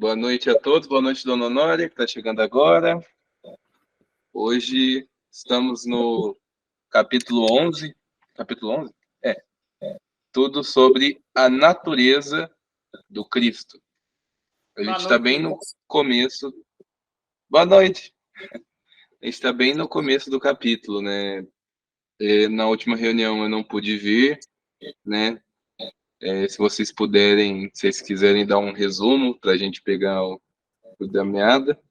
Boa noite a todos, boa noite, Dona Honória, que está chegando agora. Hoje estamos no capítulo 11. Capítulo 11? É. Tudo sobre a natureza do Cristo. A gente está bem no começo. Boa noite. A gente está bem no começo do capítulo, né? Na última reunião eu não pude vir, né? Se vocês puderem, se vocês quiserem dar um resumo para a gente pegar o da meada.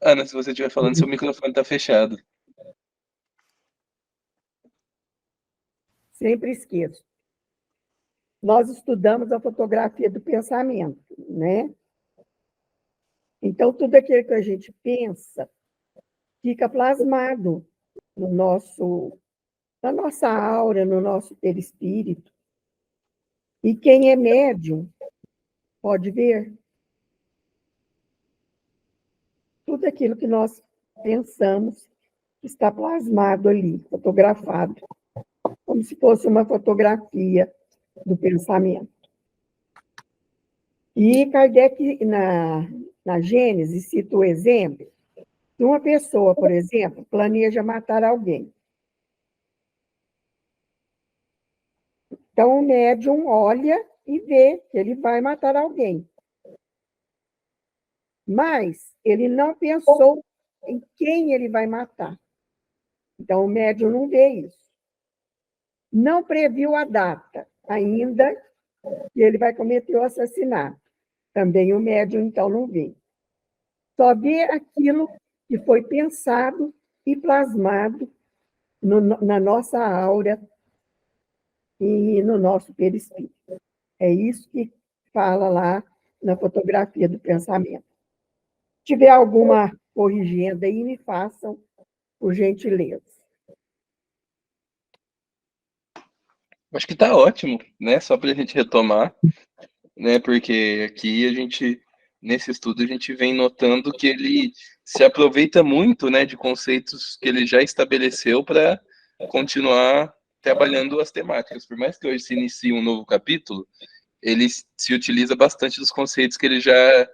Ana, se você estiver falando, seu microfone está fechado. Sempre esqueço. Nós estudamos a fotografia do pensamento, né? Então, tudo aquilo que a gente pensa fica plasmado na nossa aura, no nosso perispírito. E quem é médium pode ver tudo aquilo que nós pensamos está plasmado ali, fotografado, como se fosse uma fotografia do pensamento. E Kardec, na Gênesis, cita o exemplo de uma pessoa, por exemplo, planeja matar alguém. Então, o médium olha e vê que ele vai matar alguém. Mas ele não pensou em quem ele vai matar. Então, o médium não vê isso. Não previu a data ainda que ele vai cometer o assassinato. Também o médium, então, não vê. Só vê aquilo que foi pensado e plasmado na nossa aura e no nosso perispírito. É isso que fala lá na fotografia do pensamento. Se tiver alguma corrigenda aí, me façam, por gentileza. Acho que está ótimo, né? Só para a gente retomar, né? Porque aqui nesse estudo, a gente vem notando que ele se aproveita muito, né, de conceitos que ele já estabeleceu para continuar trabalhando as temáticas. Por mais que hoje se inicie um novo capítulo, ele se utiliza bastante dos conceitos que ele já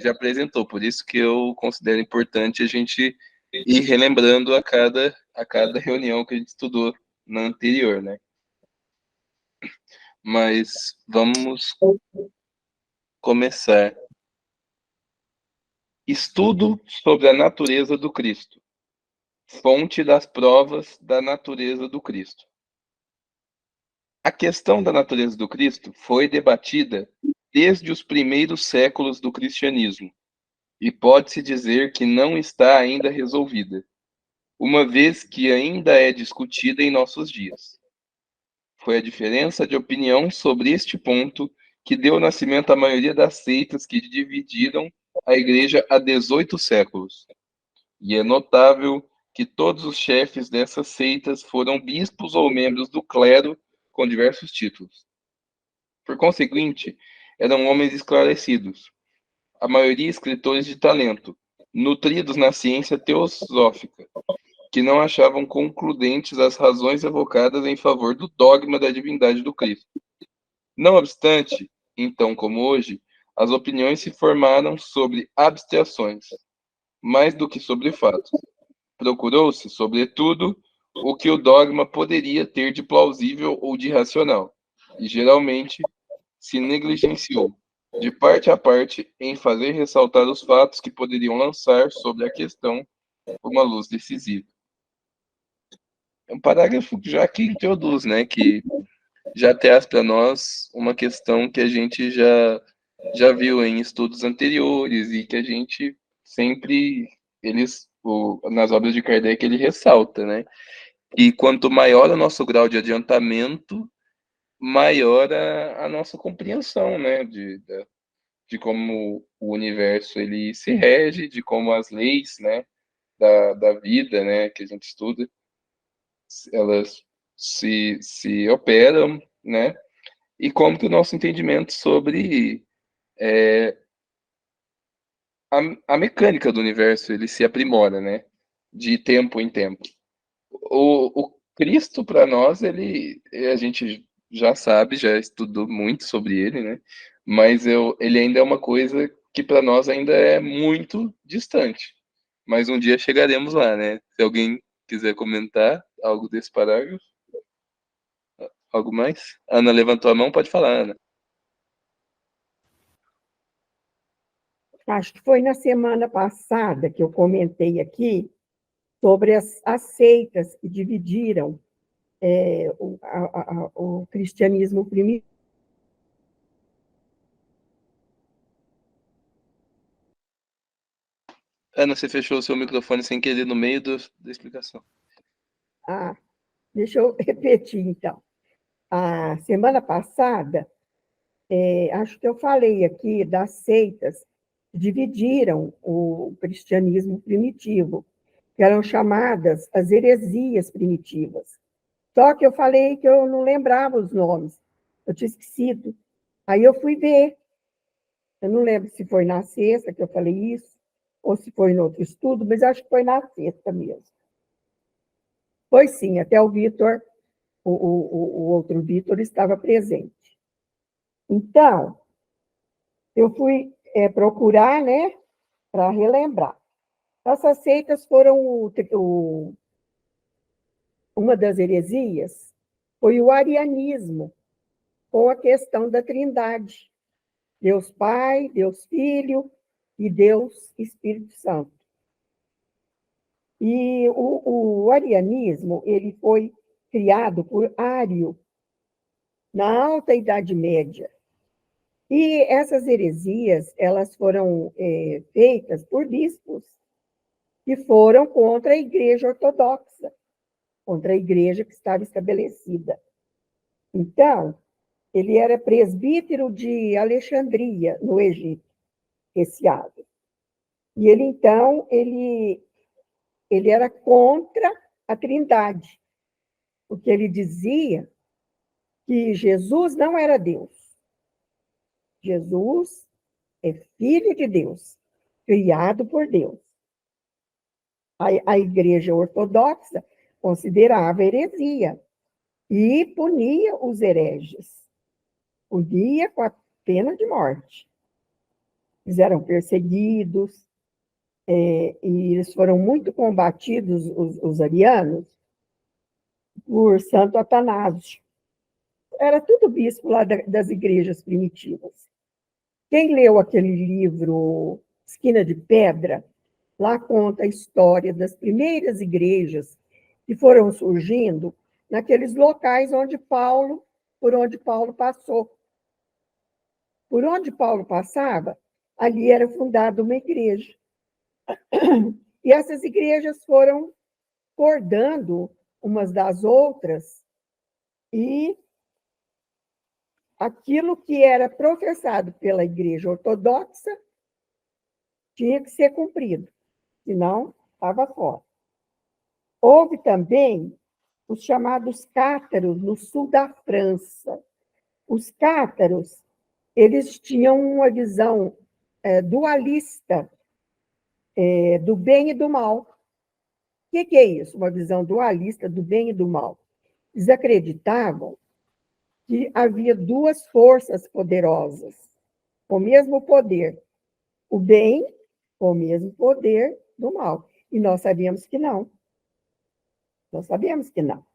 apresentou. Por isso que eu considero importante a gente ir relembrando a cada reunião que a gente estudou na anterior, né? Mas vamos começar. Estudo sobre a natureza do Cristo. Fonte das provas da natureza do Cristo. A questão da natureza do Cristo foi debatida desde os primeiros séculos do cristianismo e pode-se dizer que não está ainda resolvida, uma vez que ainda é discutida em nossos dias. Foi a diferença de opinião sobre este ponto que deu nascimento à maioria das seitas que dividiram a Igreja há 18 séculos. E é notável que todos os chefes dessas seitas foram bispos ou membros do clero com diversos títulos. Por conseguinte, eram homens esclarecidos, a maioria escritores de talento, nutridos na ciência teosófica, que não achavam concludentes as razões evocadas em favor do dogma da divindade do Cristo. Não obstante, então como hoje, as opiniões se formaram sobre abstrações, mais do que sobre fatos. Procurou-se, sobretudo, o que o dogma poderia ter de plausível ou de racional, e geralmente se negligenciou, de parte a parte, em fazer ressaltar os fatos que poderiam lançar sobre a questão uma luz decisiva. É um parágrafo já que introduz, né, que já traz para nós uma questão que a gente já viu em estudos anteriores e que a gente sempre, nas obras de Kardec, ele ressalta, né? E quanto maior o nosso grau de adiantamento, maior a nossa compreensão, né? De como o universo ele se rege, de como as leis, né? Da vida, né? Que a gente estuda, elas se operam, né? E como que o nosso entendimento sobre a mecânica do universo ele se aprimora, né? De tempo em tempo. O Cristo, para nós, a gente já sabe, já estudou muito sobre ele, né? Mas ele ainda é uma coisa que para nós ainda é muito distante. Mas um dia chegaremos lá, né? Se alguém quiser comentar algo desse parágrafo, algo mais? Ana levantou a mão, pode falar, Ana. Acho que foi na semana passada que eu comentei aqui sobre as seitas que dividiram o cristianismo primitivo. Ana, você fechou o seu microfone sem querer no meio da explicação. Ah, deixa eu repetir, então. A semana passada, acho que eu falei aqui das seitas que dividiram o cristianismo primitivo, que eram chamadas as heresias primitivas. Só que eu falei que eu não lembrava os nomes, eu tinha esquecido. Aí eu fui ver. Eu não lembro se foi na sexta que eu falei isso, ou se foi no outro estudo, mas acho que foi na sexta mesmo. Pois sim, até o Vitor, o outro Vitor, estava presente. Então, eu fui procurar, né, para relembrar. Essas seitas foram uma das heresias, foi o arianismo, com a questão da trindade. Deus Pai, Deus Filho e Deus Espírito Santo. E o arianismo ele foi criado por Ário, na Alta Idade Média. E essas heresias elas foram feitas por bispos que foram contra a Igreja Ortodoxa, contra a Igreja que estava estabelecida. Então, ele era presbítero de Alexandria, no Egito, esse Ário. E ele, então, ele era contra a Trindade, porque ele dizia que Jesus não era Deus. Jesus é filho de Deus, criado por Deus. A Igreja Ortodoxa considerava heresia e punia os hereges. Punia com a pena de morte. Eles eram perseguidos, e eles foram muito combatidos, os arianos, por Santo Atanásio. Era tudo bispo lá das igrejas primitivas. Quem leu aquele livro Esquina de Pedra, lá conta a história das primeiras igrejas que foram surgindo naqueles locais por onde Paulo passou. Por onde Paulo passava, ali era fundada uma igreja. E essas igrejas foram acordando umas das outras e aquilo que era professado pela Igreja Ortodoxa tinha que ser cumprido, senão estava fora. Houve também os chamados cátaros no sul da França. Os cátaros, eles tinham uma visão dualista do bem e do mal. O que é isso? Uma visão dualista do bem e do mal. Eles acreditavam que havia duas forças poderosas, com o mesmo poder. O bem com o mesmo poder do mal. E nós sabemos que não. Nós sabemos que não.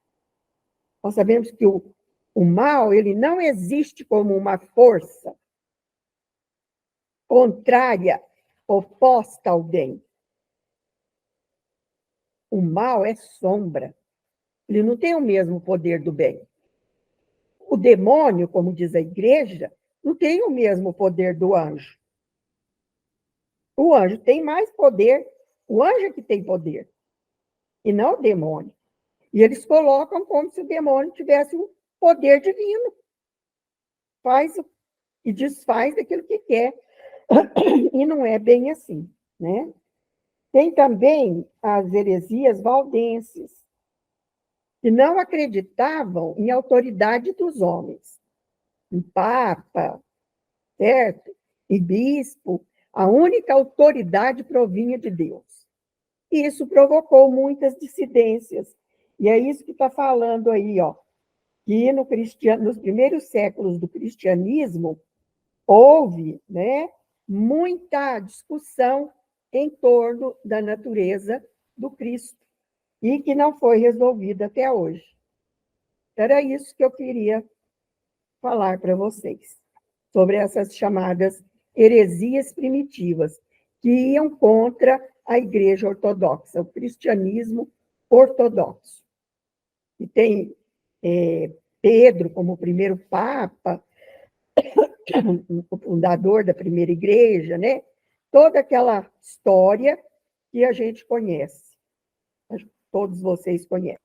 Nós sabemos que o mal ele não existe como uma força contrária, oposta ao bem. O mal é sombra. Ele não tem o mesmo poder do bem. O demônio, como diz a igreja, não tem o mesmo poder do anjo. O anjo tem mais poder. O anjo é que tem poder, e não o demônio. E eles colocam como se o demônio tivesse um poder divino. Faz e desfaz aquilo que quer. E não é bem assim, né? Tem também as heresias valdenses, que não acreditavam em autoridade dos homens, em papa, certo? e bispo, a única autoridade provinha de Deus. E isso provocou muitas dissidências. E é isso que está falando aí, ó, que nos primeiros séculos do cristianismo houve, né, muita discussão em torno da natureza do Cristo e que não foi resolvida até hoje. Era isso que eu queria falar para vocês, sobre essas chamadas heresias primitivas, que iam contra a Igreja Ortodoxa, o cristianismo ortodoxo. E tem Pedro como primeiro papa, o fundador da primeira igreja, né? Toda aquela história que a gente conhece, todos vocês conhecem.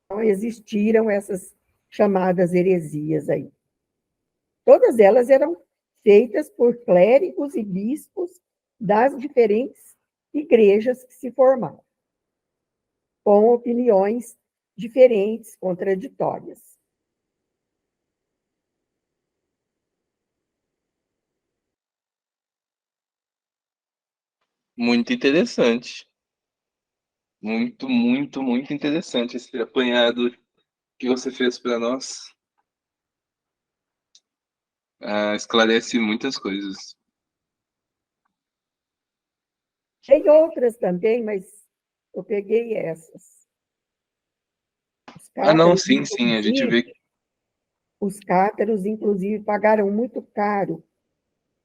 Então, existiram essas chamadas heresias aí. Todas elas eram feitas por clérigos e bispos das diferentes igrejas que se formaram, com opiniões diferentes, contraditórias. Muito interessante. Muito, muito, muito interessante esse apanhado que você fez para nós. Esclarece muitas coisas. Tem outras também, mas eu peguei essas. Os Não, cátaros, sim, sim, a gente vê. os cátaros, inclusive, pagaram muito caro.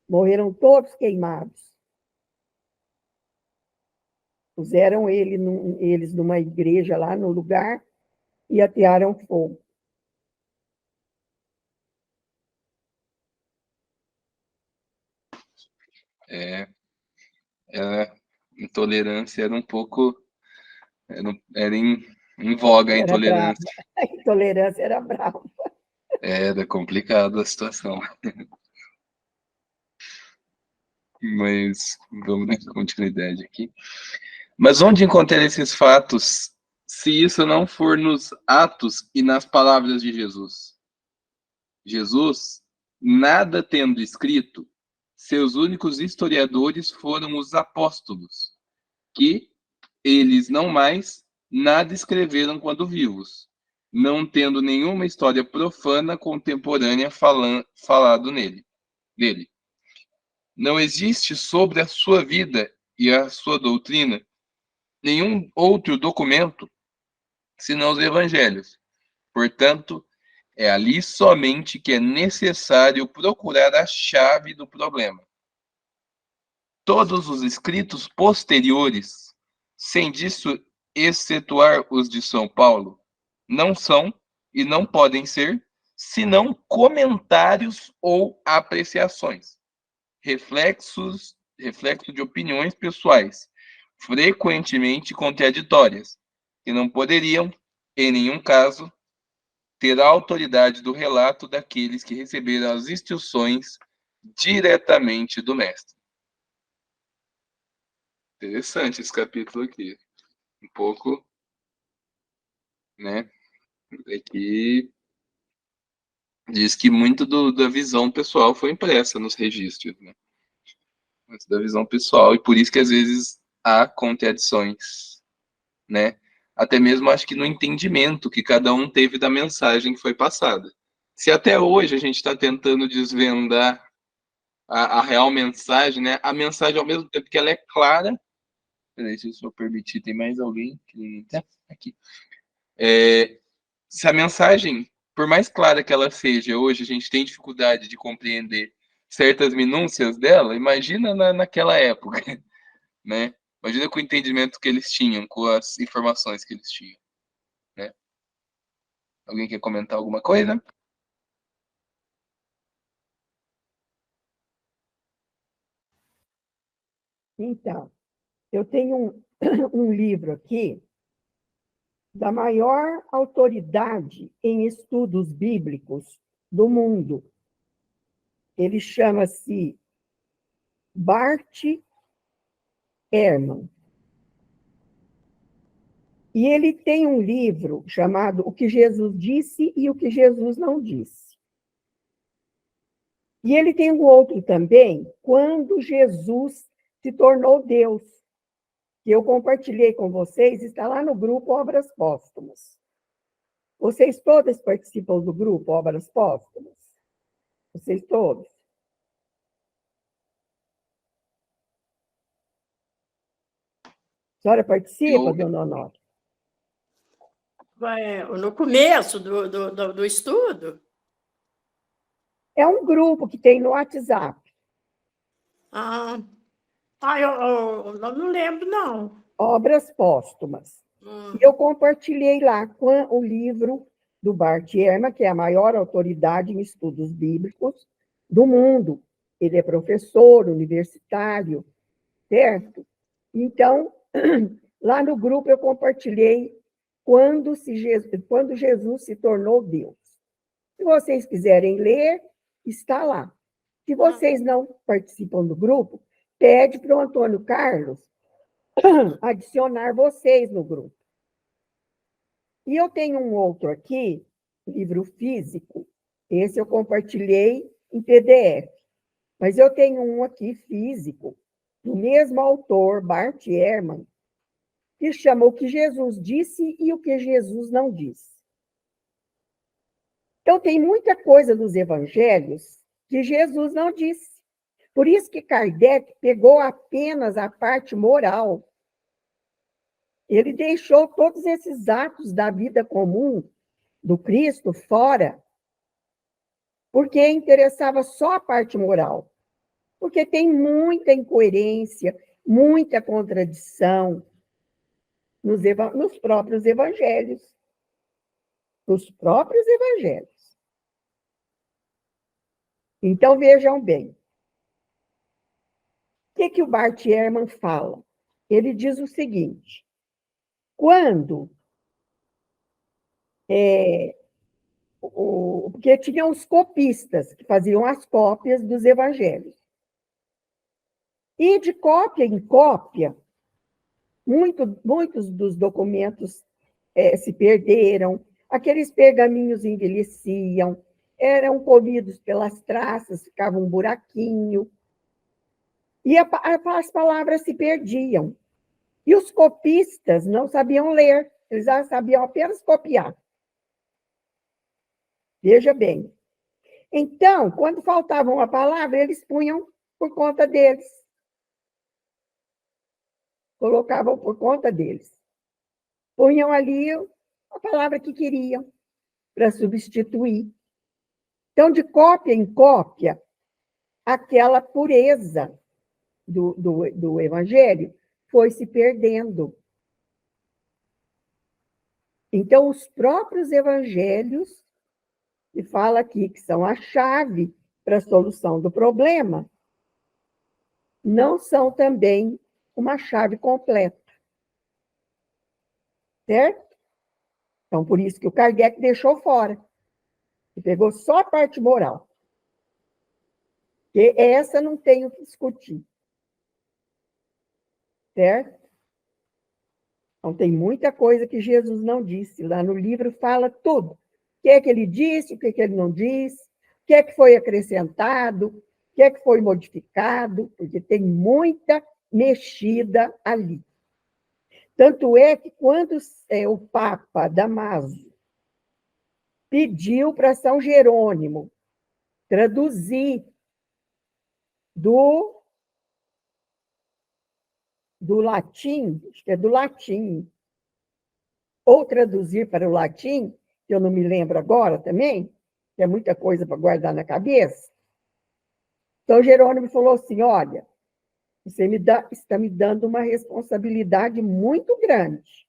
Morreram todos queimados. Puseram eles numa igreja lá no lugar e atearam fogo. A intolerância era um pouco. Era em voga a Era brava. intolerância. A intolerância era brava. Era complicada a situação. Mas vamos dar continuidade aqui. Mas onde encontrar esses fatos, se isso não for nos atos e nas palavras de Jesus? Jesus, nada tendo escrito, seus únicos historiadores foram os apóstolos, que eles não mais nada escreveram quando vivos, não tendo nenhuma história profana contemporânea falado dele. Não existe sobre a sua vida e a sua doutrina nenhum outro documento senão os evangelhos. Portanto, é ali somente que é necessário procurar a chave do problema. Todos os escritos posteriores, sem disso excetuar os de São Paulo, não são e não podem ser senão comentários ou apreciações, reflexo de opiniões pessoais, frequentemente contraditórias, que não poderiam, em nenhum caso, ter a autoridade do relato daqueles que receberam as instruções diretamente do mestre. Interessante esse capítulo aqui. Um pouco, né? Aqui diz que muito da visão pessoal foi impressa nos registros, né? Muito da visão pessoal, e por isso que às vezes há contradições, né? Até mesmo acho que no entendimento que cada um teve da mensagem que foi passada. Se até hoje a gente está tentando desvendar a real mensagem, né? A mensagem, ao mesmo tempo que ela é clara. Peraí, se eu permitir, tem mais alguém que. Aqui. Se a mensagem, por mais clara que ela seja, hoje a gente tem dificuldade de compreender certas minúcias dela, imagina naquela época, né? Imagina com o entendimento que eles tinham, com as informações que eles tinham, né? Alguém quer comentar alguma coisa? Então, eu tenho um livro aqui da maior autoridade em estudos bíblicos do mundo. Ele chama-se Bart Ehrman. E ele tem um livro chamado O que Jesus disse e o que Jesus não disse. E ele tem um outro também, quando Jesus se tornou Deus, que eu compartilhei com vocês, está lá no grupo Obras Póstumas. Vocês todas participam do grupo Obras Póstumas? Vocês todos? A senhora participa, dona Honório? No começo do estudo? É um grupo que tem no WhatsApp. Eu não lembro, não. Obras Póstumas. E eu compartilhei lá com o livro do Bart Ehrman, que é a maior autoridade em estudos bíblicos do mundo. Ele é professor universitário, certo? Então, lá no grupo eu compartilhei quando Jesus se tornou Deus. Se vocês quiserem ler, está lá. Se vocês não participam do grupo, pede para o Antônio Carlos adicionar vocês no grupo. E eu tenho um outro aqui, livro físico. Esse eu compartilhei em PDF. Mas eu tenho um aqui físico, do mesmo autor, Bart Ehrman, que chama O que Jesus disse e o que Jesus não disse. Então, tem muita coisa nos evangelhos que Jesus não disse. Por isso que Kardec pegou apenas a parte moral. Ele deixou todos esses atos da vida comum do Cristo fora, porque interessava só a parte moral. Porque tem muita incoerência, muita contradição nos próprios evangelhos. Nos próprios evangelhos. Então, vejam bem. O que o Bart Ehrman fala? Ele diz o seguinte: quando porque tinham os copistas, que faziam as cópias dos evangelhos. E de cópia em cópia, muitos dos documentos se perderam, aqueles pergaminhos envelheciam, eram comidos pelas traças, ficava um buraquinho, e as palavras se perdiam. E os copistas não sabiam ler, eles sabiam apenas copiar. Veja bem. Então, quando faltava uma palavra, eles punham por conta deles. Colocavam por conta deles. Punham ali a palavra que queriam para substituir. Então, de cópia em cópia, aquela pureza do evangelho foi se perdendo. Então, os próprios evangelhos, que fala aqui que são a chave para a solução do problema, não são também uma chave completa. Certo? Então, por isso que o Kardec deixou fora. E pegou só a parte moral. Porque essa não tem o que discutir. Certo? Então, tem muita coisa que Jesus não disse. Lá no livro fala tudo. O que é que ele disse, o que é que ele não disse, o que é que foi acrescentado, o que é que foi modificado, porque tem muita mexida ali. Tanto é que quando o Papa Damaso pediu para São Jerônimo traduzir do latim, acho que é do latim, ou traduzir para o latim, que eu não me lembro agora também, que é muita coisa para guardar na cabeça. Então, Jerônimo falou assim: olha, você está me dando uma responsabilidade muito grande,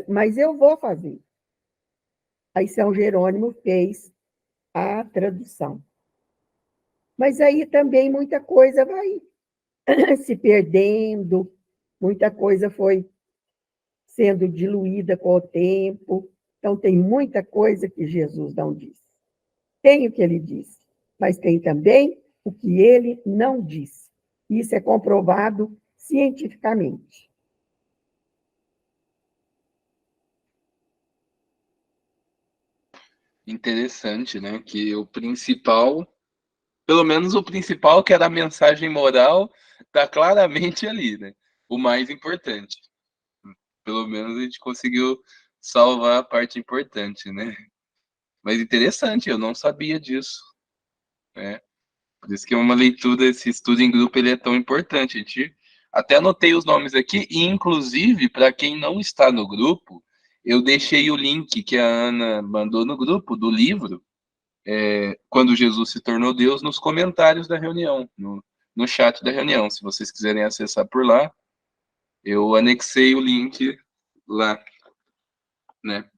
mas eu vou fazer. Aí São Jerônimo fez a tradução. Mas aí também muita coisa vai se perdendo, muita coisa foi sendo diluída com o tempo. Então, tem muita coisa que Jesus não disse. Tem o que ele disse, mas tem também o que ele não disse. Isso é comprovado cientificamente. interessante, né? Que o principal, pelo menos o principal, que era a mensagem moral, tá claramente ali, né? O mais importante. Pelo menos a gente conseguiu salvar a parte importante, né? Mas interessante, eu não sabia disso, né? Por isso que é uma leitura, esse estudo em grupo, ele é tão importante. A gente até anotei os nomes aqui, e inclusive, para quem não está no grupo, eu deixei o link que a Ana mandou no grupo do livro, Quando Jesus se tornou Deus, nos comentários da reunião, no chat da reunião. Se vocês quiserem acessar por lá, eu anexei o link lá, né?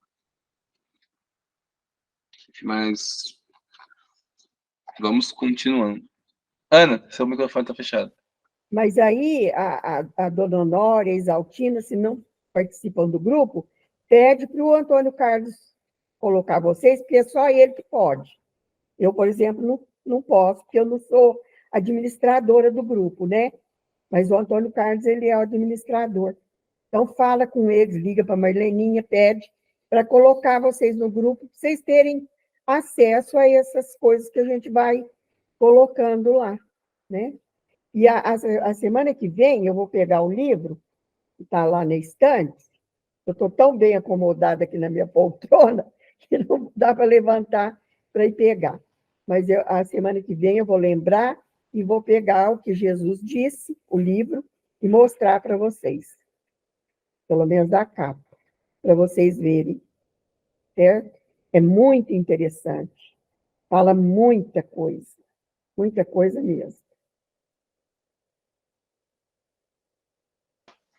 Mas vamos continuando. Ana, seu microfone está fechado. Mas aí a dona Honória e a Exaltina, se não participam do grupo, pede para o Antônio Carlos colocar vocês, porque é só ele que pode. Eu, por exemplo, não posso, porque eu não sou administradora do grupo, né? Mas o Antônio Carlos, ele é o administrador. Então, fala com eles, liga para a Marleninha, pede para colocar vocês no grupo, para vocês terem acesso a essas coisas que a gente vai colocando lá, né? E a semana que vem eu vou pegar o livro, que está lá na estante. Eu estou tão bem acomodada aqui na minha poltrona que não dá para levantar para ir pegar. Mas a semana que vem eu vou lembrar e vou pegar o que Jesus disse, o livro, e mostrar para vocês. Pelo menos a capa, para vocês verem. Certo? É muito interessante. Fala muita coisa mesmo.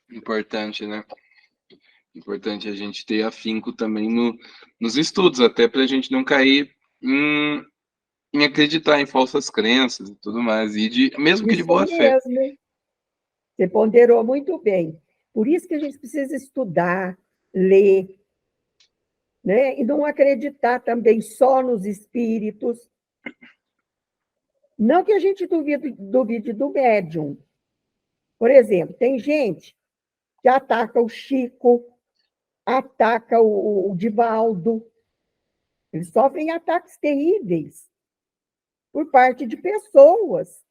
Importante, né? Importante a gente ter afinco também nos estudos, até para a gente não cair em acreditar em falsas crenças e tudo mais, mesmo que de Isso boa fé. mesmo. Você ponderou muito bem. Por isso que a gente precisa estudar, ler, né? E não acreditar também só nos espíritos. Não que a gente duvide do médium. Por exemplo, tem gente que ataca o Chico, ataca o Divaldo. Eles sofrem ataques terríveis por parte de pessoas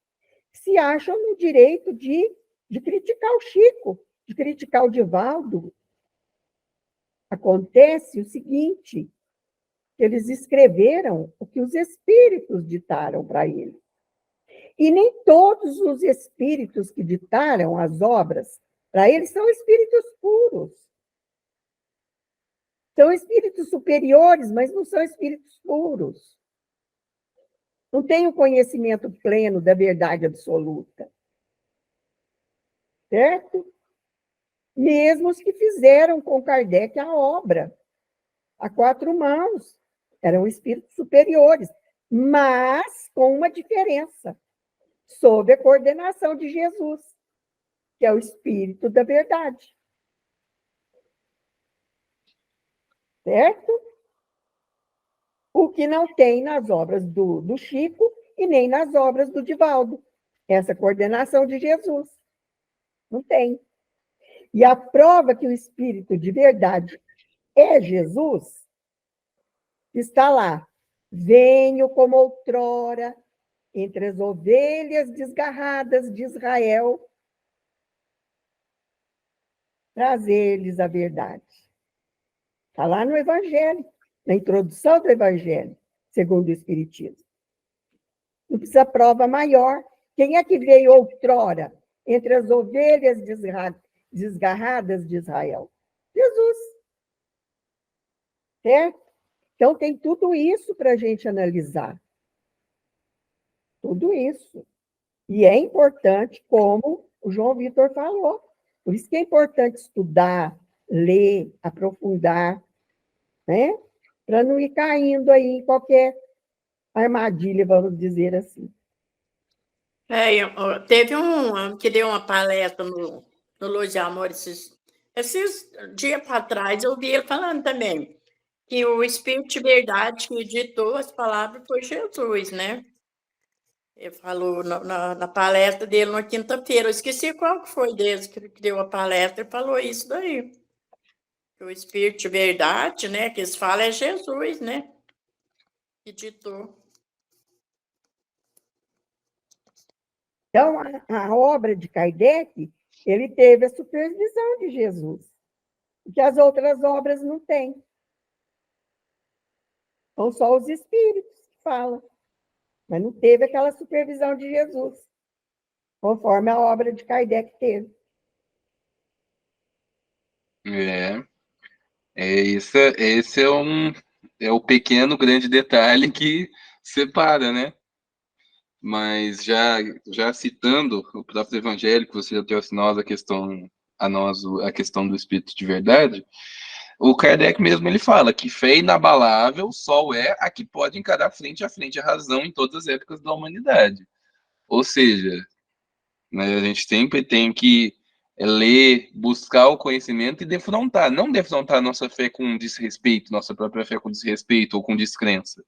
que se acham no direito de criticar o Chico, de criticar o Divaldo. Acontece o seguinte, eles escreveram o que os espíritos ditaram para eles. E nem todos os espíritos que ditaram as obras para eles são espíritos puros. São espíritos superiores, mas não são espíritos puros. Não têm o conhecimento pleno da verdade absoluta. Certo? Mesmo os que fizeram com Kardec a obra, a quatro mãos, eram espíritos superiores, mas com uma diferença, sob a coordenação de Jesus, que é o Espírito da Verdade. Certo? O que não tem nas obras do Chico e nem nas obras do Divaldo. Essa coordenação de Jesus. Não tem. E a prova que o Espírito de Verdade é Jesus está lá. Venho como outrora entre as ovelhas desgarradas de Israel, trazer-lhes a verdade. Está lá no Evangelho, na introdução do Evangelho, segundo o Espiritismo. Não precisa prova maior. Quem é que veio outrora entre as ovelhas desgarradas de Israel? Jesus. Certo? Então, tem tudo isso para a gente analisar. Tudo isso. E é importante, como o João Vitor falou. Por isso que é importante estudar, ler, aprofundar, né? Para não ir caindo aí em qualquer armadilha, vamos dizer assim. Teve um que deu uma palestra no Luz de Amor esses dias para trás, eu vi ele falando também que o Espírito de Verdade que ditou as palavras foi Jesus, né? Ele falou na palestra dele na quinta-feira. Eu esqueci qual que foi deles que deu a palestra. Ele falou isso daí. O Espírito de Verdade, né? Que eles falam é Jesus, né? que ditou. Então, a obra de Kardec, ele teve a supervisão de Jesus, que as outras obras não têm. São só os espíritos que falam, mas não teve aquela supervisão de Jesus, conforme a obra de Kardec teve. Esse é o pequeno grande detalhe que separa, né? Mas já citando o próprio Evangelho, que você já trouxe a questão do Espírito de verdade, o Kardec mesmo ele fala que fé inabalável só é a que pode encarar frente a frente a razão em todas as épocas da humanidade. Ou seja, né, a gente sempre tem que ler, buscar o conhecimento e defrontar, não defrontar a nossa fé com desrespeito, nossa própria fé com desrespeito ou com descrença,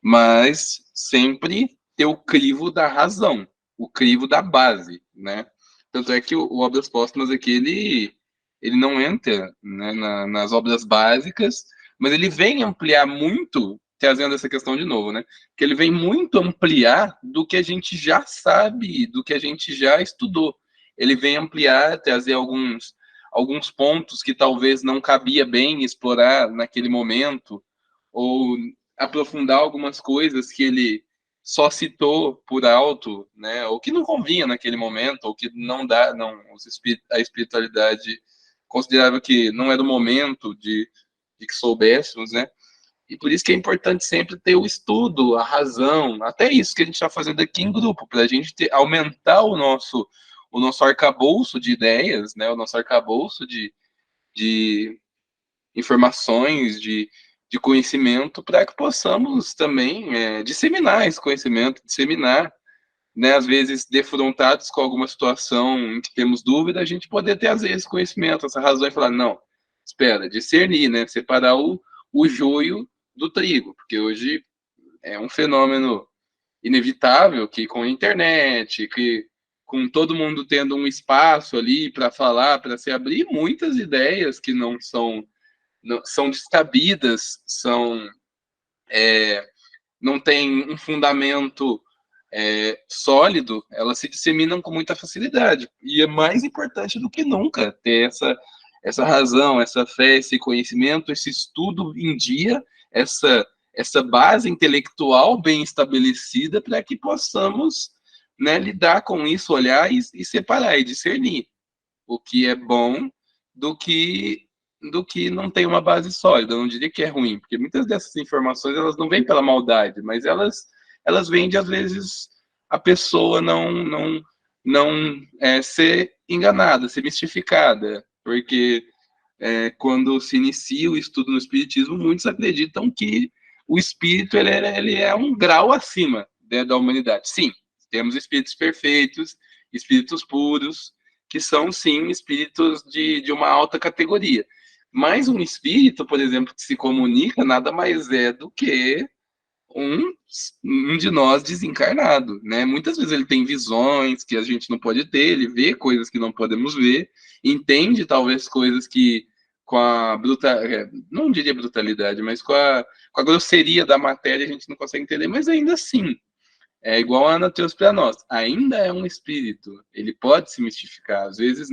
mas sempre ter o crivo da razão, o crivo da base, né? Tanto é que o Obras Póstumas aqui, ele não entra, né, nas obras básicas, mas ele vem ampliar muito, trazendo essa questão de novo, né? Que ele vem muito ampliar do que a gente já sabe, do que a gente já estudou. Ele vem ampliar, trazer alguns pontos que talvez não cabia bem explorar naquele momento, ou aprofundar algumas coisas que ele só citou por alto, né, ou que não convinha naquele momento, ou que não dá, não, a espiritualidade considerava que não era o momento de que soubéssemos, né? E por isso que é importante sempre ter o estudo, a razão, até isso que a gente está fazendo aqui em grupo, para a gente aumentar o nosso arcabouço de ideias, né? O nosso arcabouço de informações, de conhecimento, para que possamos também disseminar esse conhecimento, disseminar, né, às vezes defrontados com alguma situação em que temos dúvida, a gente poder ter, às vezes, conhecimento, essa razão e falar, não, espera, discernir, né, separar o joio do trigo, porque hoje é um fenômeno inevitável que com a internet, que com todo mundo tendo um espaço ali para falar, para se abrir, muitas ideias que são descabidas, não têm um fundamento sólido, elas se disseminam com muita facilidade. E é mais importante do que nunca ter essa razão, essa fé, esse conhecimento, esse estudo em dia, essa base intelectual bem estabelecida para que possamos, né, lidar com isso, olhar e separar e discernir o que é bom do que não tem uma base sólida. Eu não diria que é ruim, porque muitas dessas informações elas não vêm pela maldade, mas elas vêm de, às vezes, a pessoa não ser enganada, ser mistificada, porque quando se inicia o estudo no espiritismo, muitos acreditam que o espírito ele é um grau acima, né, da humanidade. Sim, temos espíritos perfeitos, espíritos puros, que são, sim, espíritos de uma alta categoria. Mas um espírito, por exemplo, que se comunica, nada mais é do que um de nós desencarnado, né? Muitas vezes ele tem visões que a gente não pode ter, ele vê coisas que não podemos ver, entende talvez coisas que com a não diria brutalidade, mas com a grosseria da matéria a gente não consegue entender, mas ainda assim, é igual a Ana trouxe para nós, ainda é um espírito, ele pode se mistificar, às vezes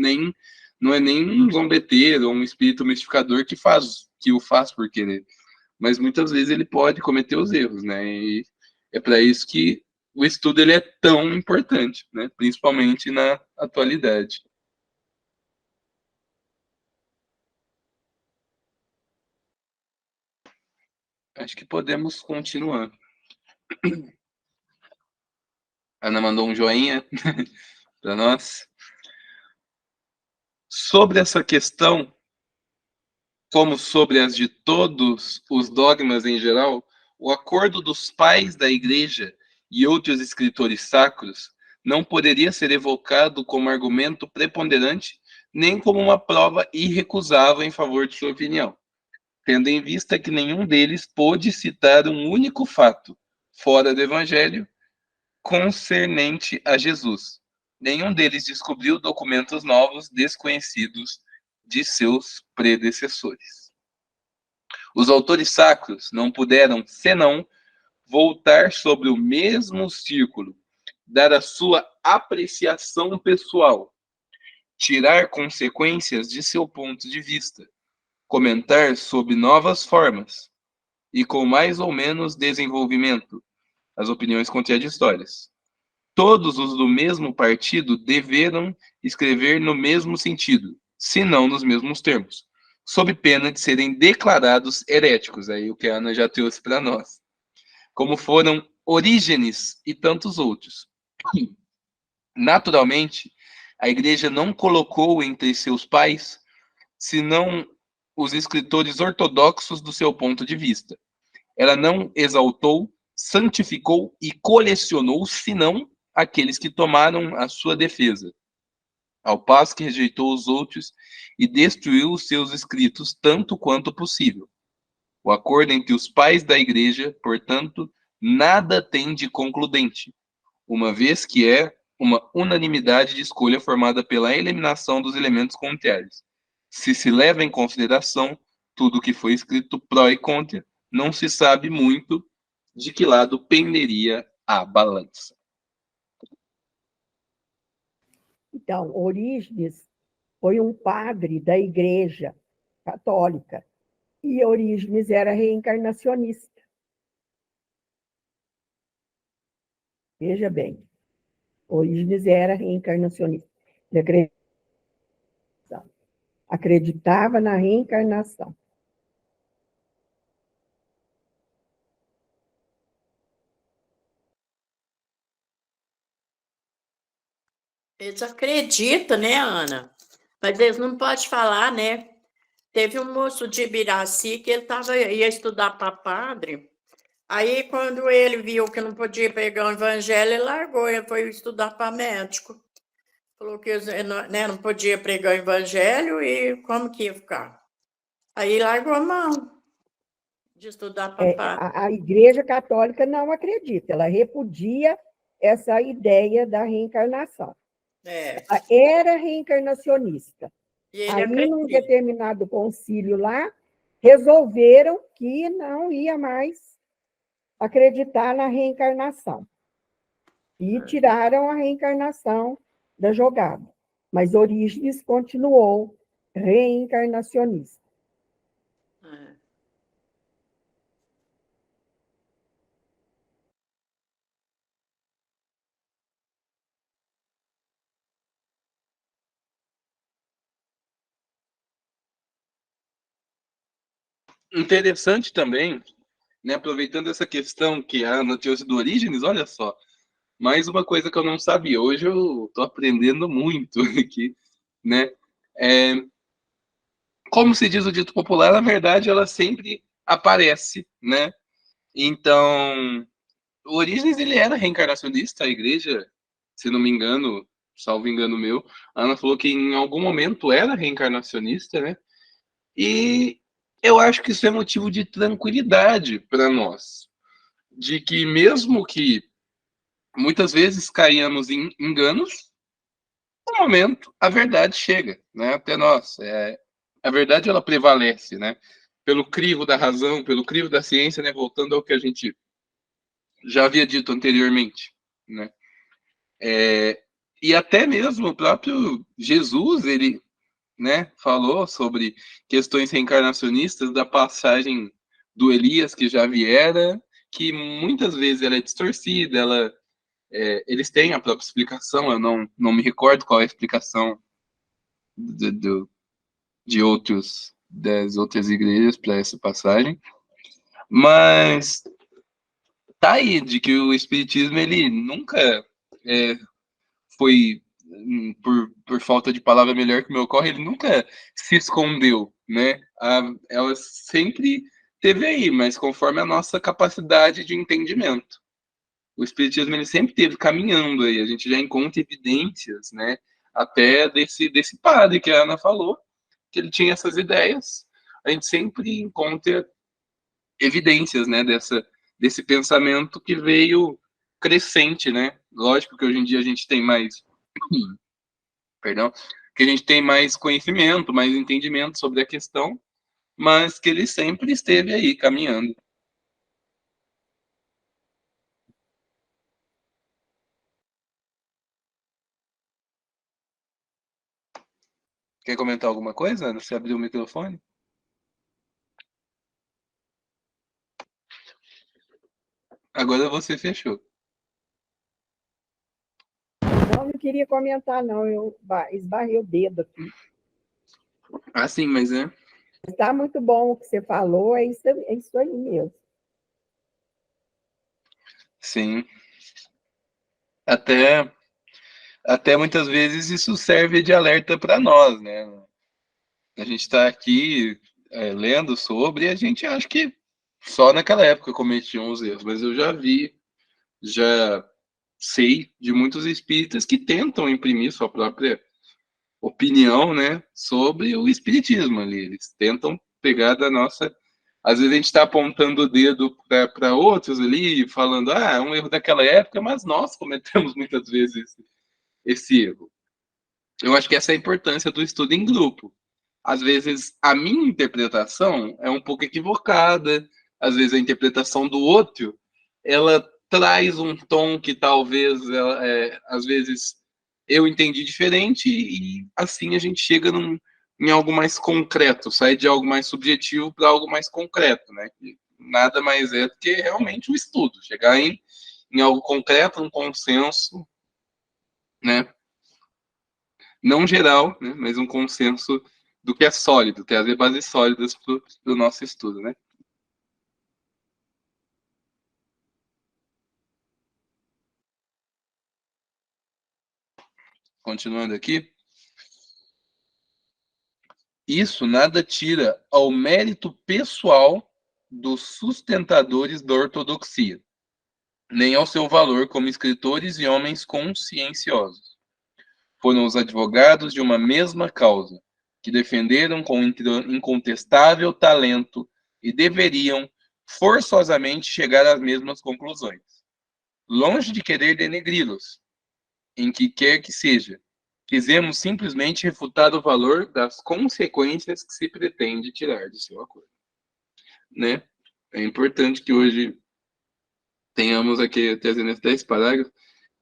não é nem um zombeteiro ou um espírito mistificador que o faz por querer, mas muitas vezes ele pode cometer os erros, né? E é para isso que o estudo ele é tão importante, né? Principalmente na atualidade. Acho que podemos continuar. A Ana mandou um joinha para nós. Sobre essa questão, como sobre as de todos os dogmas em geral, o acordo dos pais da Igreja e outros escritores sacros não poderia ser evocado como argumento preponderante nem como uma prova irrecusável em favor de sua opinião, tendo em vista que nenhum deles pôde citar um único fato, fora do Evangelho, concernente a Jesus. Nenhum deles descobriu documentos novos desconhecidos de seus predecessores. Os autores sacros não puderam, senão, voltar sobre o mesmo círculo, dar a sua apreciação pessoal, tirar consequências de seu ponto de vista, comentar sob novas formas e com mais ou menos desenvolvimento as opiniões contraditórias. Todos os do mesmo partido deveram escrever no mesmo sentido, se não nos mesmos termos, sob pena de serem declarados heréticos, aí o que a Ana já trouxe para nós, como foram Orígenes e tantos outros. Naturalmente, a igreja não colocou entre seus pais senão os escritores ortodoxos do seu ponto de vista. Ela não exaltou, santificou e colecionou, senão aqueles que tomaram a sua defesa, ao passo que rejeitou os outros e destruiu os seus escritos tanto quanto possível. O acordo entre os pais da igreja, portanto, nada tem de concludente, uma vez que é uma unanimidade de escolha formada pela eliminação dos elementos contrários. Se leva em consideração tudo o que foi escrito pró e contra, não se sabe muito de que lado penderia a balança. Então, Orígenes foi um padre da Igreja Católica e Orígenes era reencarnacionista. Veja bem, Orígenes era reencarnacionista. Ele acreditava na reencarnação. Eles acreditam, né, Ana? Mas eles não podem falar, né? Teve um moço de Ibiraci que ele ia estudar para padre. Aí, quando ele viu que não podia pegar o evangelho, ele largou, ele foi estudar para médico. Falou que né, não podia pregar o evangelho e como que ia ficar? Aí largou a mão de estudar para padre. A Igreja Católica não acredita, ela repudia essa ideia da reencarnação. Ela era reencarnacionista. Aí, num determinado concílio lá, resolveram que não ia mais acreditar na reencarnação. E tiraram a reencarnação da jogada. Mas Orígenes continuou reencarnacionista. Interessante também, né, aproveitando essa questão que a Ana trouxe do Orígenes, olha só, mais uma coisa que eu não sabia. Hoje eu estou aprendendo muito aqui, né? Como se diz o dito popular, na verdade, ela sempre aparece, né? Então, o Orígenes, ele era reencarnacionista, a igreja, se não me engano, salvo engano meu, a Ana falou que em algum momento era reencarnacionista, né? E eu acho que isso é motivo de tranquilidade para nós, de que mesmo que muitas vezes caíamos em enganos, no momento a verdade chega, né, até nós. A verdade ela prevalece, né? Pelo crivo da razão, pelo crivo da ciência, né? Voltando ao que a gente já havia dito anteriormente, né? E até mesmo o próprio Jesus, ele, né, falou sobre questões reencarnacionistas da passagem do Elias que já viera, que muitas vezes ela é distorcida, eles têm a própria explicação, eu não me recordo qual é a explicação das outras igrejas para essa passagem, mas tá aí, de que o espiritismo ele nunca foi, por falta de palavra melhor que me ocorre, ele nunca se escondeu, né? Ela sempre teve aí, mas conforme a nossa capacidade de entendimento. O espiritismo ele sempre teve caminhando aí, a gente já encontra evidências, né? Até desse padre que a Ana falou, que ele tinha essas ideias, a gente sempre encontra evidências, né, desse pensamento que veio crescente, né? Lógico que hoje em dia a gente tem mais, perdão, que a gente tem mais conhecimento, mais entendimento sobre a questão, mas que ele sempre esteve aí caminhando. Quer comentar alguma coisa, Ana? Você abriu o microfone? Agora você fechou. Não queria comentar, não. Eu esbarrei o dedo aqui. Ah, sim, mas é. Está muito bom o que você falou, é isso aí mesmo. Sim. Até, até muitas vezes isso serve de alerta para nós, né? A gente está aqui lendo sobre e a gente acha que só naquela época cometiam os erros, mas eu já vi, já sei de muitos espíritas que tentam imprimir sua própria opinião, né, sobre o espiritismo ali. Eles tentam pegar da nossa. Às vezes a gente está apontando o dedo para outros ali, falando, ah, é um erro daquela época, mas nós cometemos muitas vezes esse erro. Eu acho que essa é a importância do estudo em grupo. Às vezes a minha interpretação é um pouco equivocada, às vezes a interpretação do outro, ela traz um tom que talvez, às vezes, eu entendi diferente e assim a gente chega em algo mais concreto, sai de algo mais subjetivo para algo mais concreto, né? Que nada mais é do que realmente o estudo, chegar em algo concreto, um consenso, né? Não geral, né? Mas um consenso do que é sólido, trazer bases sólidas para o nosso estudo, né? Continuando aqui, isso nada tira ao mérito pessoal dos sustentadores da ortodoxia, nem ao seu valor como escritores e homens conscienciosos. Foram os advogados de uma mesma causa, que defenderam com incontestável talento e deveriam forçosamente chegar às mesmas conclusões. Longe de querer denegri-los, em que quer que seja, quisemos simplesmente refutar o valor das consequências que se pretende tirar de seu acordo. Né? É importante que hoje tenhamos aqui, trazendo esses 10 parágrafos,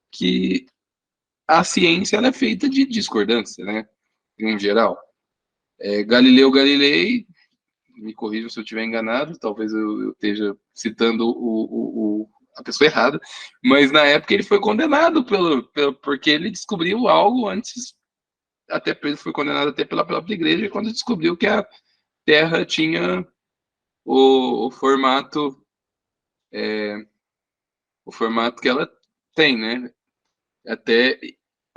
que a ciência ela é feita de discordância, né? Em geral. Galileu Galilei, me corrijam se eu estiver enganado, talvez eu esteja citando a pessoa errada, mas na época ele foi condenado porque ele descobriu algo antes, até ele foi condenado até pela própria igreja, quando descobriu que a Terra tinha o formato o formato que ela tem, né? Até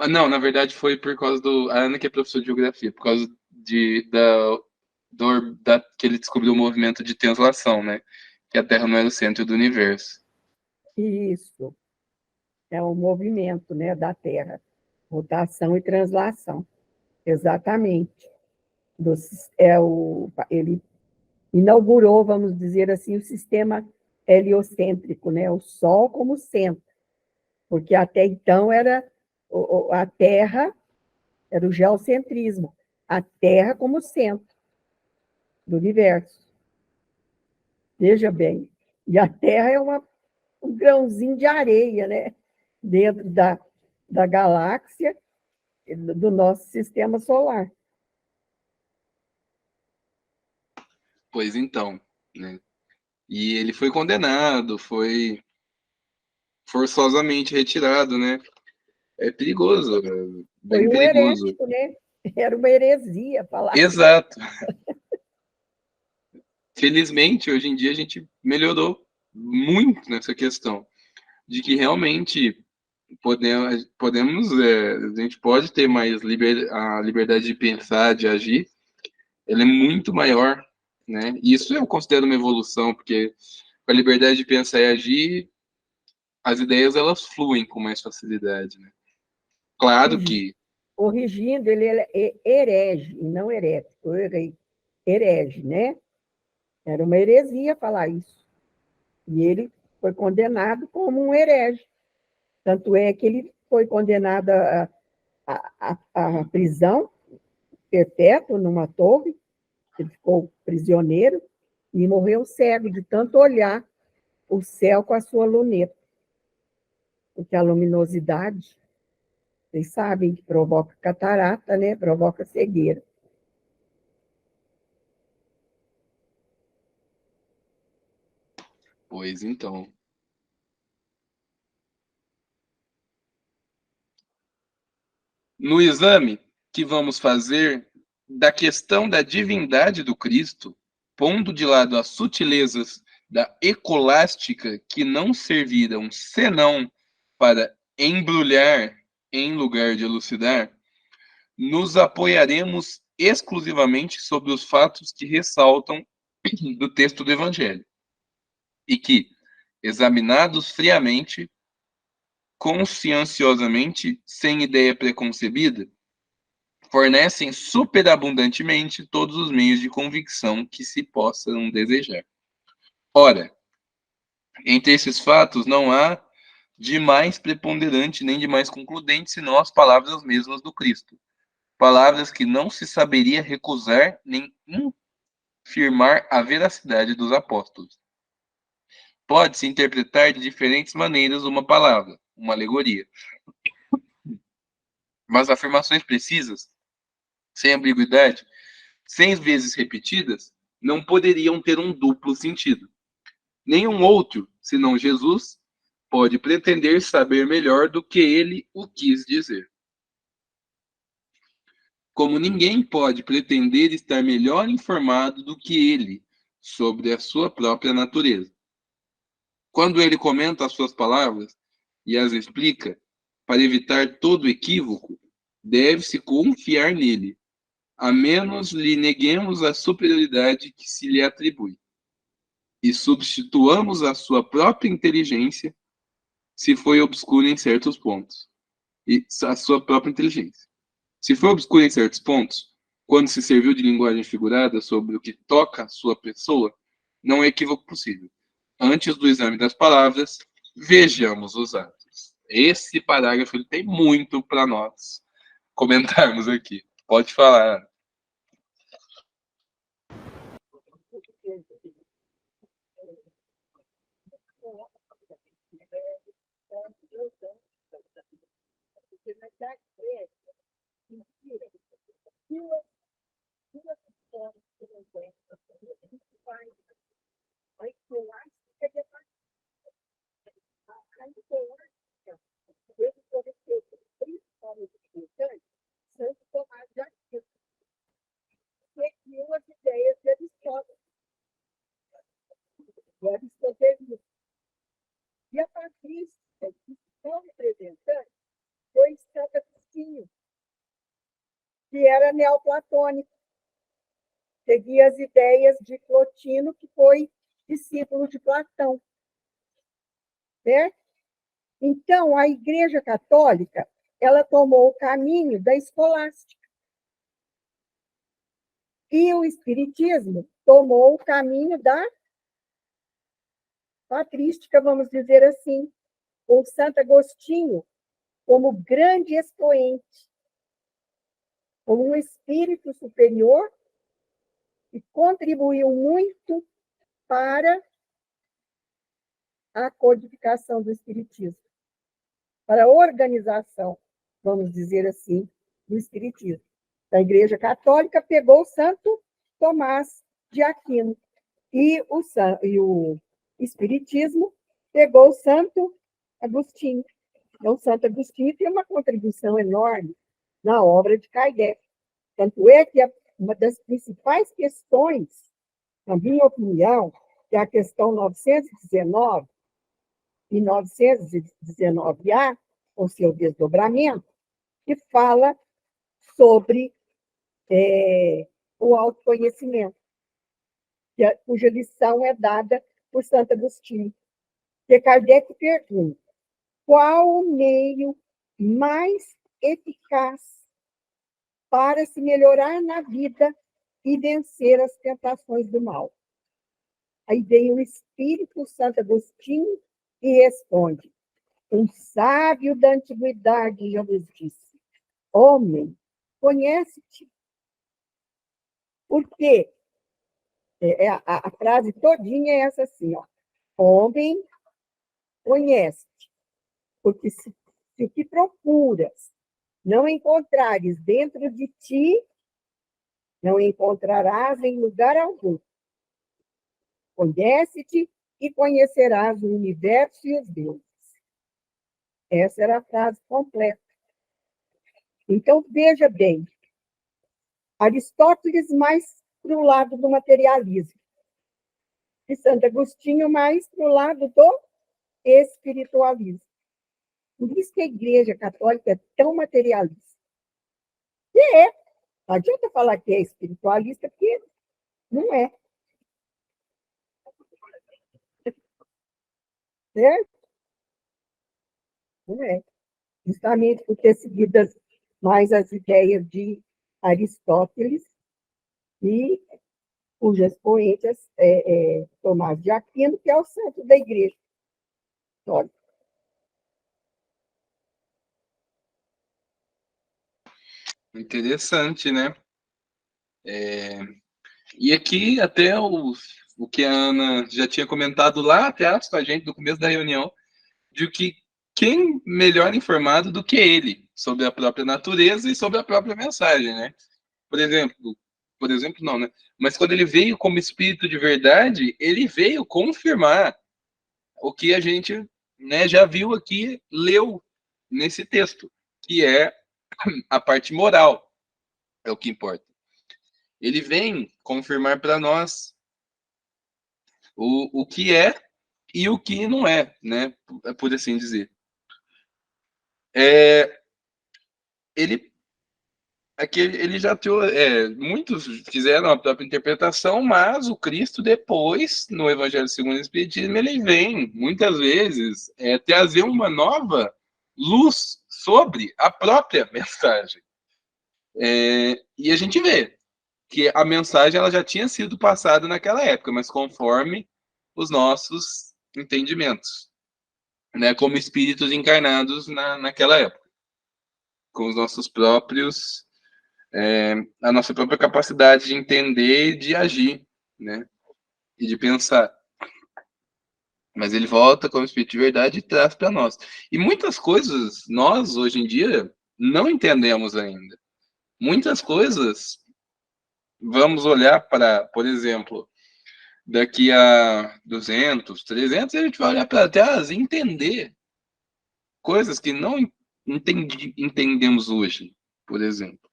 não, na verdade foi por causa do a Ana que é professora de geografia, por causa que ele descobriu o movimento de translação, né? Que a Terra não era o centro do universo. Isso. É o movimento, né, da Terra. Rotação e translação. Exatamente. Ele inaugurou, vamos dizer assim, o sistema heliocêntrico, né? O Sol como centro, porque até então a Terra, era o geocentrismo, a Terra como centro do universo. Veja bem, e a Terra é um grãozinho de areia, né? Dentro da galáxia, do nosso sistema solar. Pois então, né? E ele foi condenado, foi forçosamente retirado, né? É perigoso, bem Foi um perigoso. herético, né? Era uma heresia falar. Exato. Felizmente, hoje em dia a gente melhorou muito nessa questão de que realmente a gente pode ter mais a liberdade de pensar, de agir, ela é muito maior, né? E isso eu considero uma evolução, porque com a liberdade de pensar e agir, as ideias elas fluem com mais facilidade, né? Claro que Corrigindo, ele é herege, não herético, herege, né? Era uma heresia falar isso. E ele foi condenado como um herege. Tanto é que ele foi condenado à prisão perpétua numa torre, ele ficou prisioneiro e morreu cego de tanto olhar o céu com a sua luneta. Porque a luminosidade, vocês sabem que provoca catarata, né? Provoca cegueira. Pois então. No exame que vamos fazer da questão da divindade do Cristo, pondo de lado as sutilezas da escolástica que não serviram senão para embrulhar em lugar de elucidar, nos apoiaremos exclusivamente sobre os fatos que ressaltam do texto do Evangelho e que, examinados friamente, conscienciosamente, sem ideia preconcebida, fornecem superabundantemente todos os meios de convicção que se possam desejar. Ora, entre esses fatos não há de mais preponderante nem de mais concludente senão as palavras mesmas do Cristo. Palavras que não se saberia recusar nem infirmar a veracidade dos apóstolos. Pode-se interpretar de diferentes maneiras uma palavra, uma alegoria. Mas afirmações precisas, sem ambiguidade, 100 vezes repetidas, não poderiam ter um duplo sentido. Nenhum outro, senão Jesus, pode pretender saber melhor do que ele o quis dizer. Como ninguém pode pretender estar melhor informado do que ele sobre a sua própria natureza. Quando ele comenta as suas palavras e as explica, para evitar todo equívoco, deve-se confiar nele, a menos lhe neguemos a superioridade que se lhe atribui, e substituamos a sua própria inteligência, se foi obscura em certos pontos, e a sua própria inteligência. Se for obscura em certos pontos, quando se serviu de linguagem figurada sobre o que toca a sua pessoa, não é equívoco possível. Antes do exame das palavras, vejamos os atos. Esse parágrafo ele tem muito para nós comentarmos aqui. Pode falar. Santo Tomás de Aquino seguiu as ideias de Aristóteles, do aristotelismo. E a patrística que estão representando foi Santo Agostinho, que era neoplatônico, seguia as ideias de Plotino, que foi discípulo de Platão. Certo? Então, a Igreja Católica ela tomou o caminho da escolástica. E o Espiritismo tomou o caminho da patrística, vamos dizer assim, com Santo Agostinho como grande expoente, como um espírito superior que contribuiu muito para a codificação do Espiritismo, para a organização, vamos dizer assim, do Espiritismo. A Igreja Católica pegou Santo Tomás de Aquino e o Espiritismo pegou Santo Agostinho. Então, Santo Agostinho tem uma contribuição enorme na obra de Kardec. Tanto é que uma das principais questões, na minha opinião, que é a questão 919 e 919A, com seu desdobramento, que fala sobre o autoconhecimento, cuja lição é dada por Santo Agostinho. E Kardec pergunta: qual o meio mais eficaz para se melhorar na vida e vencer as tentações do mal? Aí vem o Espírito Santo Agostinho e responde: um sábio da antiguidade já nos disse: homem, conhece-te. Por quê? A frase todinha é essa assim, ó: homem, conhece-te, porque se o que procuras não encontrares dentro de ti, não encontrarás em lugar algum. Conhece-te e conhecerás o universo e os deuses. Essa era a frase completa. Então, veja bem, Aristóteles mais para o lado do materialismo, e Santo Agostinho mais para o lado do espiritualismo. Por isso que a Igreja Católica é tão materialista. E é. Não adianta falar que é espiritualista, porque não é. Certo? Não é. Justamente por ter seguido mais as ideias de Aristóteles e cujo expoente é Tomás de Aquino, que é o santo da Igreja Católica. Interessante, né? E aqui até o que a Ana já tinha comentado lá atrás com a gente no começo da reunião, de que quem melhor informado do que ele sobre a própria natureza e sobre a própria mensagem, né? Por exemplo não, né? Mas quando ele veio como espírito de verdade, ele veio confirmar o que a gente, né, já viu aqui, leu nesse texto, que é a parte moral, é o que importa. Ele vem confirmar para nós o que é e o que não é, né? Por assim dizer. Ele aqui ele já muitos fizeram a própria interpretação, mas o Cristo depois, no Evangelho segundo o Espiritismo, ele vem, muitas vezes, trazer uma nova luz sobre a própria mensagem. E a gente vê que a mensagem ela já tinha sido passada naquela época, mas conforme os nossos entendimentos, né, como espíritos encarnados naquela época, com os nossos próprios a nossa própria capacidade de entender e de agir, né? E de pensar. Mas ele volta como espírito de verdade e traz para nós. E muitas coisas nós, hoje em dia, não entendemos ainda. Muitas coisas, vamos olhar para, por exemplo, daqui a 200, 300, a gente vai olhar para trás e entender coisas que não entendemos hoje, por exemplo.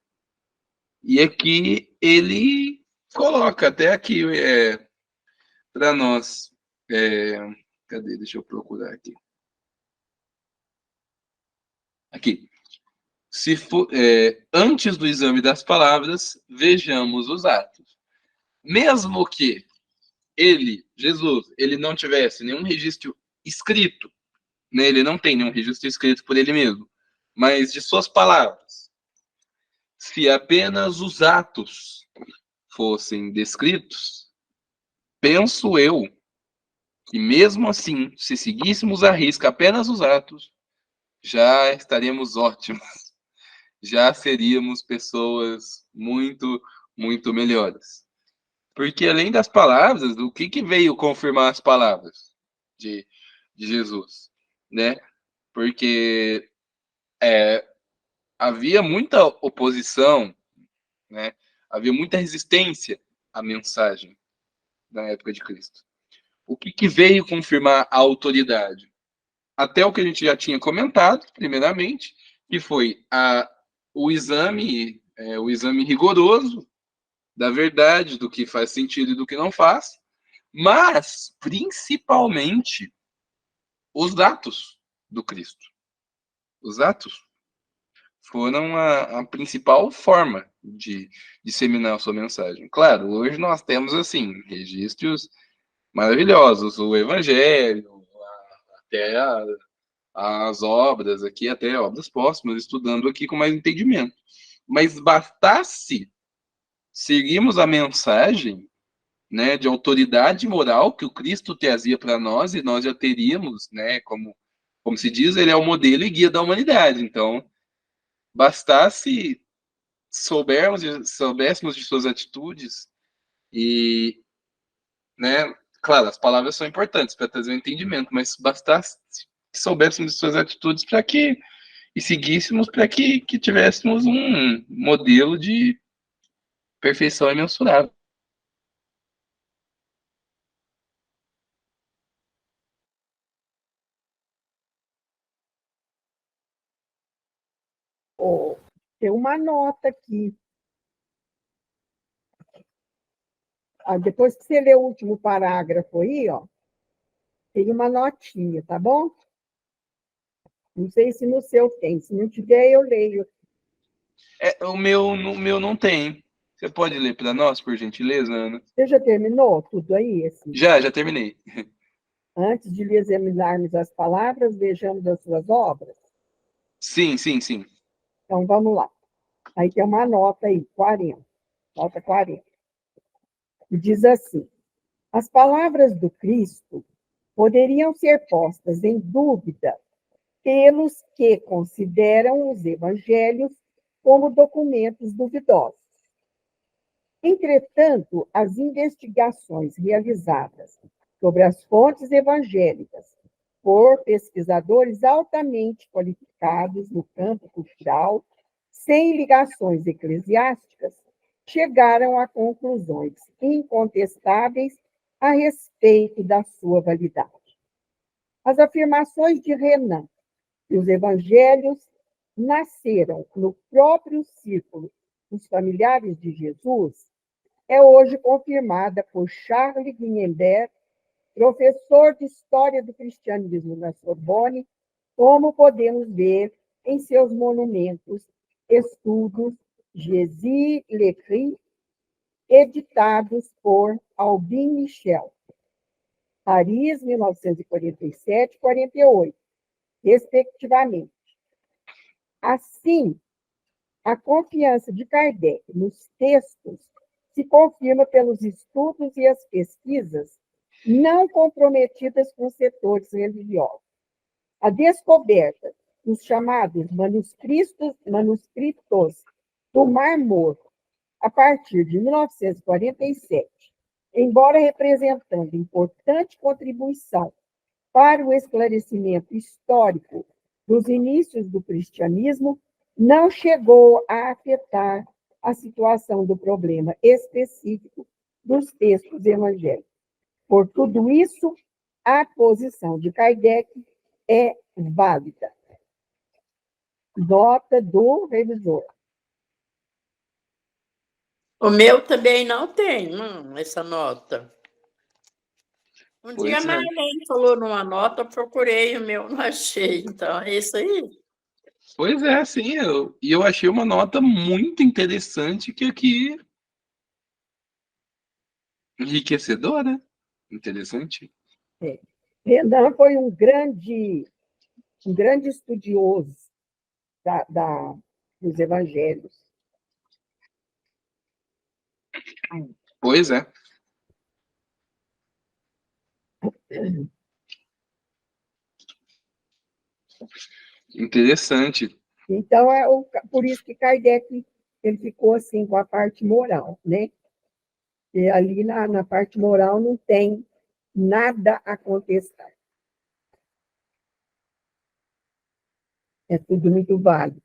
E aqui ele coloca até aqui para nós. Cadê? Deixa eu procurar aqui. Aqui. Se for, antes do exame das palavras, vejamos os atos. Mesmo que ele, Jesus, ele não tivesse nenhum registro escrito, né? Ele não tem nenhum registro escrito por ele mesmo, mas de suas palavras. Se apenas os atos fossem descritos, penso eu que mesmo assim, se seguíssemos à risca apenas os atos, já estaríamos ótimos. Já seríamos pessoas muito, muito melhores. Porque além das palavras, o que veio confirmar as palavras de Jesus, né? Porque havia muita oposição, né? Havia muita resistência à mensagem na época de Cristo. O que veio confirmar a autoridade? Até o que a gente já tinha comentado, primeiramente, que foi o exame rigoroso da verdade, do que faz sentido e do que não faz, mas, principalmente, os atos do Cristo. Os atos foram a principal forma de disseminar a sua mensagem. Claro, hoje nós temos, assim, registros maravilhosos, o Evangelho, até as obras aqui, até obras póstumas, estudando aqui com mais entendimento. Mas bastasse seguirmos a mensagem, né, de autoridade moral que o Cristo trazia para nós, e nós já teríamos, né, como se diz, ele é o modelo e guia da humanidade. Então, bastasse soubéssemos de suas atitudes e, né, claro, as palavras são importantes para trazer um entendimento, mas bastasse que soubéssemos de suas atitudes para que e seguíssemos para que tivéssemos um modelo de perfeição imensurável. tem uma nota aqui. Depois que você lê o último parágrafo aí, ó, tem uma notinha, tá bom? Não sei se no seu tem. Se não tiver, eu leio. O meu não tem. Você pode ler para nós, por gentileza, Ana? Você já terminou tudo aí? Já terminei. Antes de lhe examinarmos as palavras, vejamos as suas obras. Sim. Então, vamos lá. Aí tem uma nota aí, 40. Nota 40. E diz assim: as palavras do Cristo poderiam ser postas em dúvida pelos que consideram os evangelhos como documentos duvidosos. Entretanto, as investigações realizadas sobre as fontes evangélicas por pesquisadores altamente qualificados no campo cultural, sem ligações eclesiásticas, chegaram a conclusões incontestáveis a respeito da sua validade. As afirmações de Renan e os evangelhos nasceram no próprio círculo dos familiares de Jesus é hoje confirmada por Charles Guimbert, professor de História do Cristianismo na Sorbonne, como podemos ver em seus monumentos Estudos Jésus-l'Écrit, editados por Albin Michel, Paris, 1947 e 48, respectivamente. Assim, a confiança de Kardec nos textos se confirma pelos estudos e as pesquisas não comprometidas com setores religiosos. A descoberta dos chamados manuscritos do Mar Morto, a partir de 1947, embora representando importante contribuição para o esclarecimento histórico dos inícios do cristianismo, não chegou a afetar a situação do problema específico dos textos evangélicos. Por tudo isso, a posição de Kardec é válida. Nota do revisor. O meu também não tem essa nota. Dia a Marlene falou numa nota, eu procurei, o meu não achei. Então, é isso aí. Pois é, sim. Eu achei uma nota muito interessante que aqui enriquecedora. Interessante. Renan foi um grande estudioso dos evangelhos. Pois é. Interessante. Então, por isso que Kardec ele ficou assim com a parte moral, né? E ali na parte moral não tem nada a contestar. É tudo muito válido.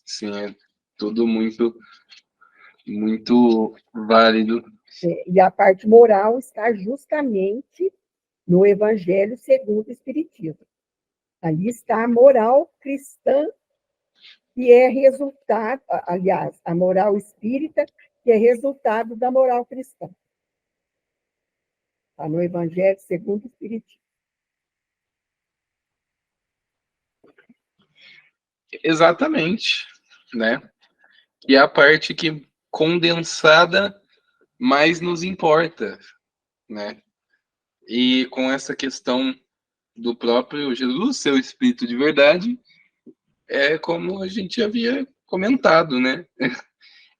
Sim, é tudo muito válido. E a parte moral está justamente no Evangelho segundo o Espiritismo. Ali está a moral cristã, que é resultado, aliás, a moral espírita, que é resultado da moral cristã. Está no Evangelho segundo o Espiritismo. Exatamente, né? E é a parte que condensada mais nos importa, né? E com essa questão do próprio Jesus, seu espírito de verdade, é como a gente havia comentado, né?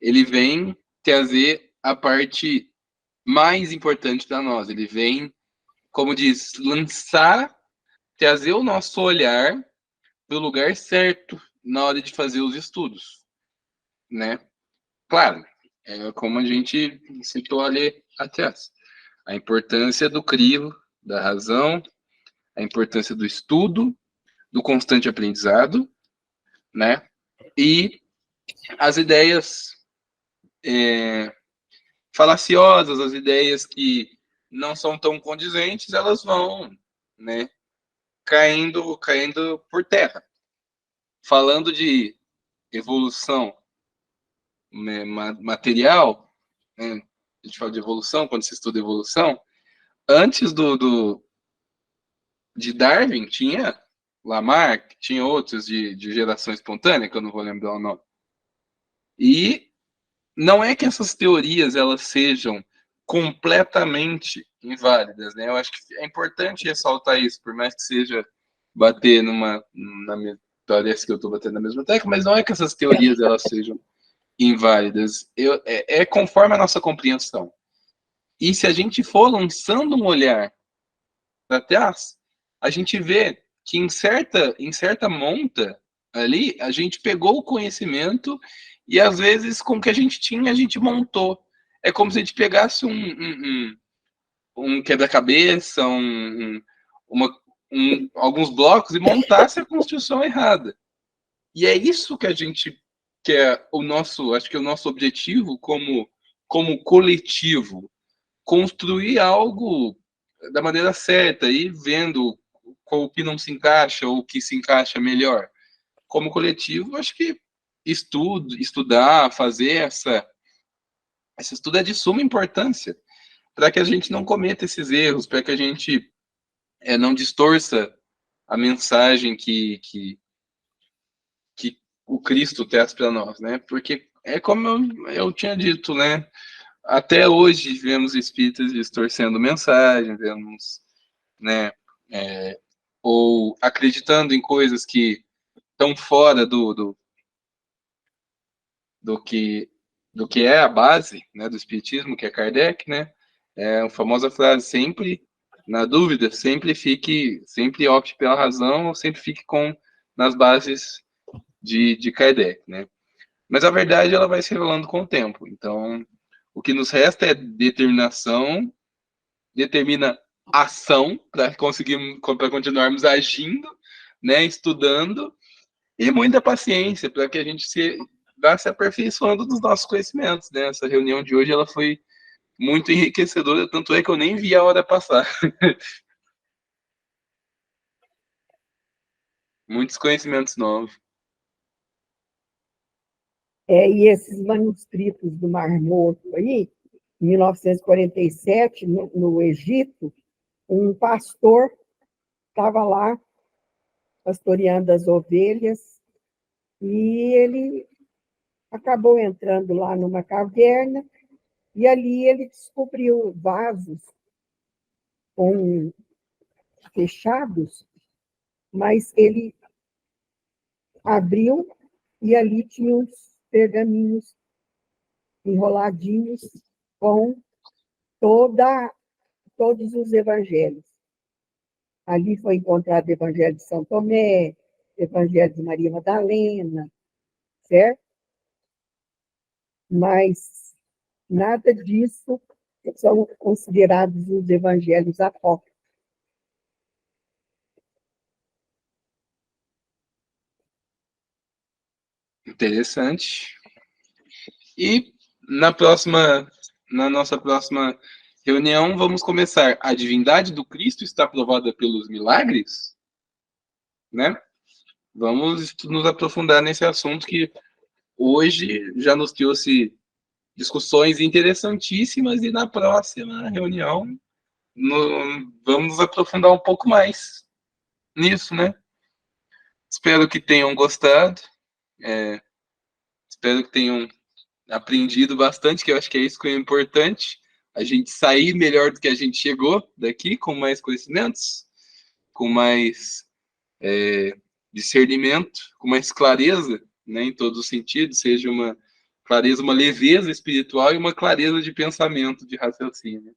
Ele vem trazer a parte mais importante para nós. Ele vem, como diz, trazer o nosso olhar para o lugar certo na hora de fazer os estudos, né? Claro, é como a gente citou ali atrás. A importância do crivo, da razão, a importância do estudo, do constante aprendizado, né? E as ideias falaciosas, as ideias que não são tão condizentes, elas vão, né, caindo por terra. Falando de evolução, né, material, né, a gente fala de evolução, quando se estuda evolução, antes de Darwin, tinha Lamarck, tinha outros de geração espontânea, que eu não vou lembrar o nome. E não é que essas teorias elas sejam completamente inválidas, né? Eu acho que é importante ressaltar isso, por mais que seja bater na minha, parece que eu estou batendo na mesma tecla, mas não é que essas teorias elas sejam inválidas. É conforme a nossa compreensão. E se a gente for lançando um olhar para trás, a gente vê que em certa monta ali, a gente pegou o conhecimento e às vezes com o que a gente tinha, a gente montou. É como se a gente pegasse um quebra-cabeça, alguns blocos e montasse a construção errada. E é isso que a gente quer, acho que é o nosso objetivo como coletivo, construir algo da maneira certa e vendo o que não se encaixa ou o que se encaixa melhor. Como coletivo, acho que estudar, fazer esse estudo é de suma importância para que a gente não cometa esses erros, para que a gente não distorça a mensagem que o Cristo traz para nós, né? Porque é como eu tinha dito, né? Até hoje vemos espíritas distorcendo mensagem, vemos, né? Ou acreditando em coisas que estão fora do que é a base, né, do espiritismo, que é Kardec, né? É a famosa frase: sempre na dúvida, sempre opte pela razão, ou sempre fique nas bases de Kardec, né? Mas a verdade ela vai se revelando com o tempo. Então, o que nos resta é determinação, determina ação para continuarmos agindo, né, estudando, e muita paciência para que a gente vá se aperfeiçoando dos nossos conhecimentos, né? Essa reunião de hoje ela foi muito enriquecedora, tanto é que eu nem vi a hora passar. Muitos conhecimentos novos. E esses manuscritos do Mar Morto aí, em 1947, no Egito, um pastor estava lá pastoreando as ovelhas e ele acabou entrando lá numa caverna e ali ele descobriu vasos fechados, mas ele abriu e ali tinha uns pergaminhos enroladinhos com todos os evangelhos. Ali foi encontrado o Evangelho de São Tomé, o Evangelho de Maria Madalena, certo? Mas nada disso são considerados os evangelhos apócrifos. Interessante. E na nossa próxima reunião, vamos começar. A divindade do Cristo está provada pelos milagres? Né? Vamos nos aprofundar nesse assunto que hoje já nos trouxe discussões interessantíssimas e na próxima reunião vamos nos aprofundar um pouco mais nisso, né? Espero que tenham gostado, espero que tenham aprendido bastante, que eu acho que é isso que é importante, a gente sair melhor do que a gente chegou daqui, com mais conhecimentos, com mais discernimento, com mais clareza, né, em todos os sentidos, seja uma clareza, uma leveza espiritual e uma clareza de pensamento, de raciocínio.